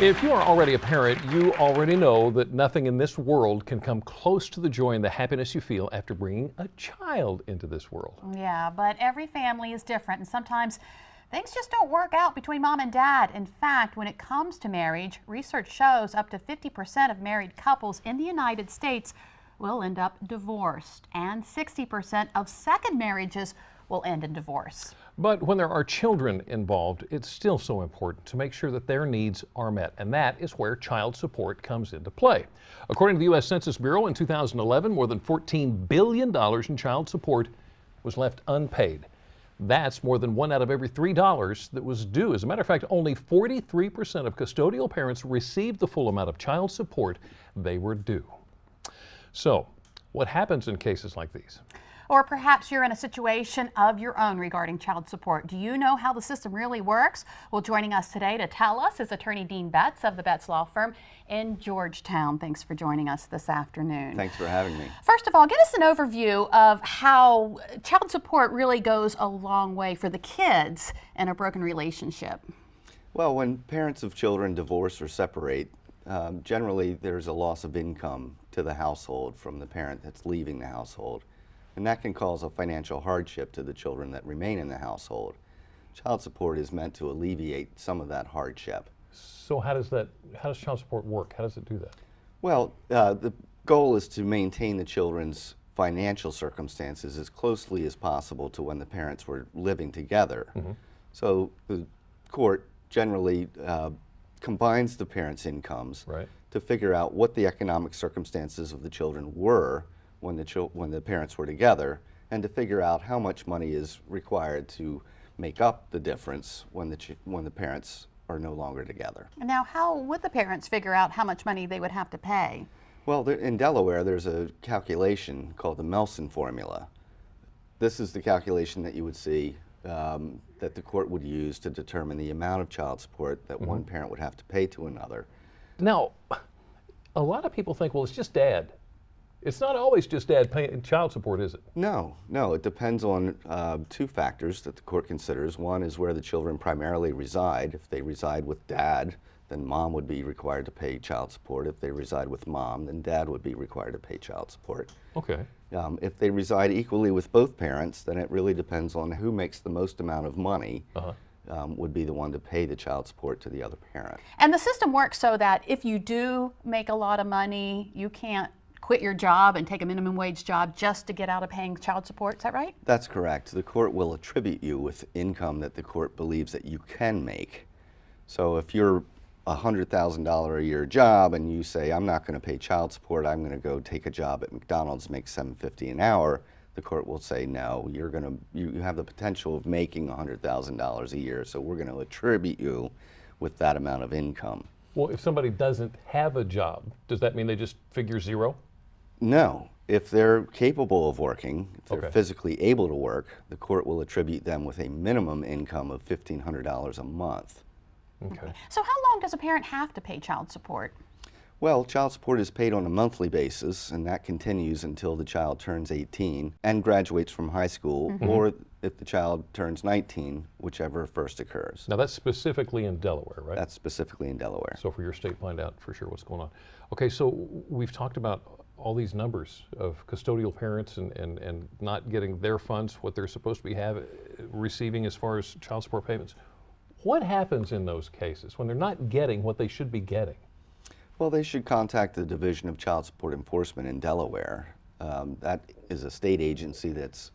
If you are already a parent, you already know that nothing in this world can come close to the joy and the happiness you feel after bringing a child into this world. Yeah, but every family is different, and sometimes things just don't work out between mom and dad. In fact, when it comes to marriage, research shows up to 50% of married couples in the United States will end up divorced, and 60% of second marriages will end in divorce. But when there are children involved, it's still so important to make sure that their needs are met, and that is where child support comes into play. According to the U.S. Census Bureau, in 2011, more than $14 billion in child support was left unpaid. That's more than 1 out of every $3 that was due. As a matter of fact, only 43% of custodial parents received the full amount of child support they were due. So, what happens in cases like these? Or perhaps you're in a situation of your own regarding child support. Do you know how the system really works? Well, joining us today to tell us is attorney Dean Bett of the Bett Law Firm in Georgetown. Thanks for joining us this afternoon. Thanks for having me. First of all, give us an overview of how child support really goes a long way for the kids in a broken relationship. Well, when parents of children divorce or separate, generally there's a loss of income to the household from the parent that's leaving the household. And that can cause a financial hardship to the children that remain in the household. Child support is meant to alleviate some of that hardship. So how does child support work? How does it do that? Well, the goal is to maintain the children's financial circumstances as closely as possible to when the parents were living together. Mm-hmm. So the court generally combines the parents' incomes to figure out what the economic circumstances of the children were when the parents were together, and to figure out how much money is required to make up the difference when the parents are no longer together. Now, how would the parents figure out how much money they would have to pay? Well, in Delaware, there's a calculation called the Melson formula. This is the calculation that you would see that the court would use to determine the amount of child support that one parent would have to pay to another. Now, a lot of people think, well, it's just dad. It's not always just dad paying child support, is it? No, it depends on two factors that the court considers. One is where the children primarily reside. If they reside with dad, then mom would be required to pay child support. If they reside with mom, then dad would be required to pay child support. Okay. If they reside equally with both parents, then it really depends on who makes the most amount of money. Would be the one to pay the child support to the other parent. And the system works so that if you do make a lot of money, you can't quit your job and take a minimum wage job just to get out of paying child support. Is that right? That's correct. The court will attribute you with income that the court believes that you can make. So if you're a $100,000 a year job and you say, I'm not going to pay child support, I'm going to go take a job at McDonald's, make $7.50 an hour, the court will say, no, you have the potential of making $100,000 a year, so we're going to attribute you with that amount of income. Well, if somebody doesn't have a job, does that mean they just figure zero? No. If they're capable of working, if they're physically able to work, the court will attribute them with a minimum income of $1,500 a month. Okay. So how long does a parent have to pay child support? Well, child support is paid on a monthly basis, and that continues until the child turns 18 and graduates from high school, or if the child turns 19, whichever first occurs. Now that's specifically in Delaware, right? That's specifically in Delaware. So for your state, find out for sure what's going on. Okay, so we've talked about all these numbers of custodial parents and not getting their funds, what they're supposed to be receiving as far as child support payments. What happens in those cases when they're not getting what they should be getting? Well, they should contact the Division of Child Support Enforcement in Delaware. That is a state agency that's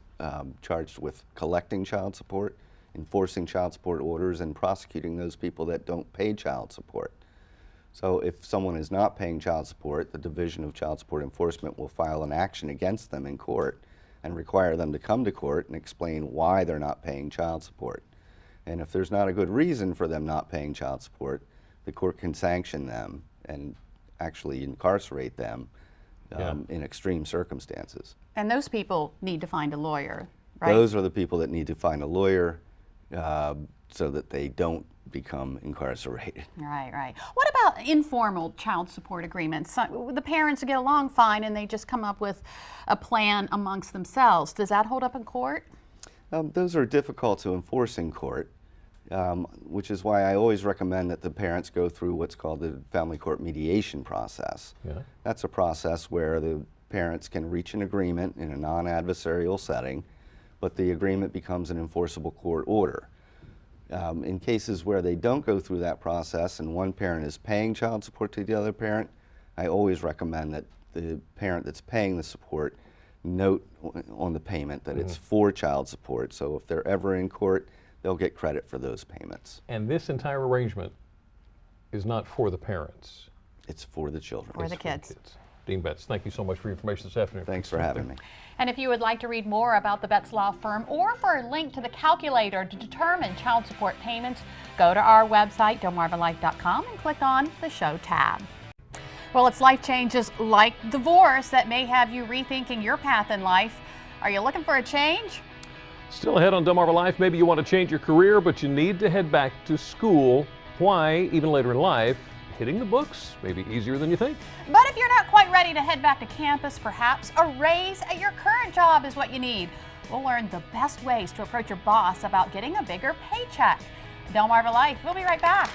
charged with collecting child support, enforcing child support orders, and prosecuting those people that don't pay child support. So if someone is not paying child support, the Division of Child Support Enforcement will file an action against them in court and require them to come to court and explain why they're not paying child support. And if there's not a good reason for them not paying child support, the court can sanction them and actually incarcerate them in extreme circumstances. And those people need to find a lawyer, right? Those are the people that need to find a lawyer so that they don't become incarcerated. Right. What about informal child support agreements? The parents get along fine and they just come up with a plan amongst themselves. Does that hold up in court? Those are difficult to enforce in court. which is why I always recommend that the parents go through what's called the family court mediation process. Yeah. That's a process where the parents can reach an agreement in a non-adversarial setting, but the agreement becomes an enforceable court order. In cases where they don't go through that process and one parent is paying child support to the other parent, I always recommend that the parent that's paying the support note on the payment that it's for child support. So if they're ever in court, they'll get credit for those payments. And this entire arrangement is not for the parents. It's for the children. For the kids. Dean Betts, thank you so much for your information this afternoon. Thanks for having me. And if you would like to read more about the Betts Law Firm or for a link to the calculator to determine child support payments, go to our website, delmarvalife.com, and click on the Show tab. Well, it's life changes like divorce that may have you rethinking your path in life. Are you looking for a change? Still ahead on Delmarva Life, maybe you want to change your career, but you need to head back to school. Why, even later in life, hitting the books may be easier than you think. But if you're not quite ready to head back to campus, perhaps a raise at your current job is what you need. We'll learn the best ways to approach your boss about getting a bigger paycheck. Delmarva Life, we'll be right back.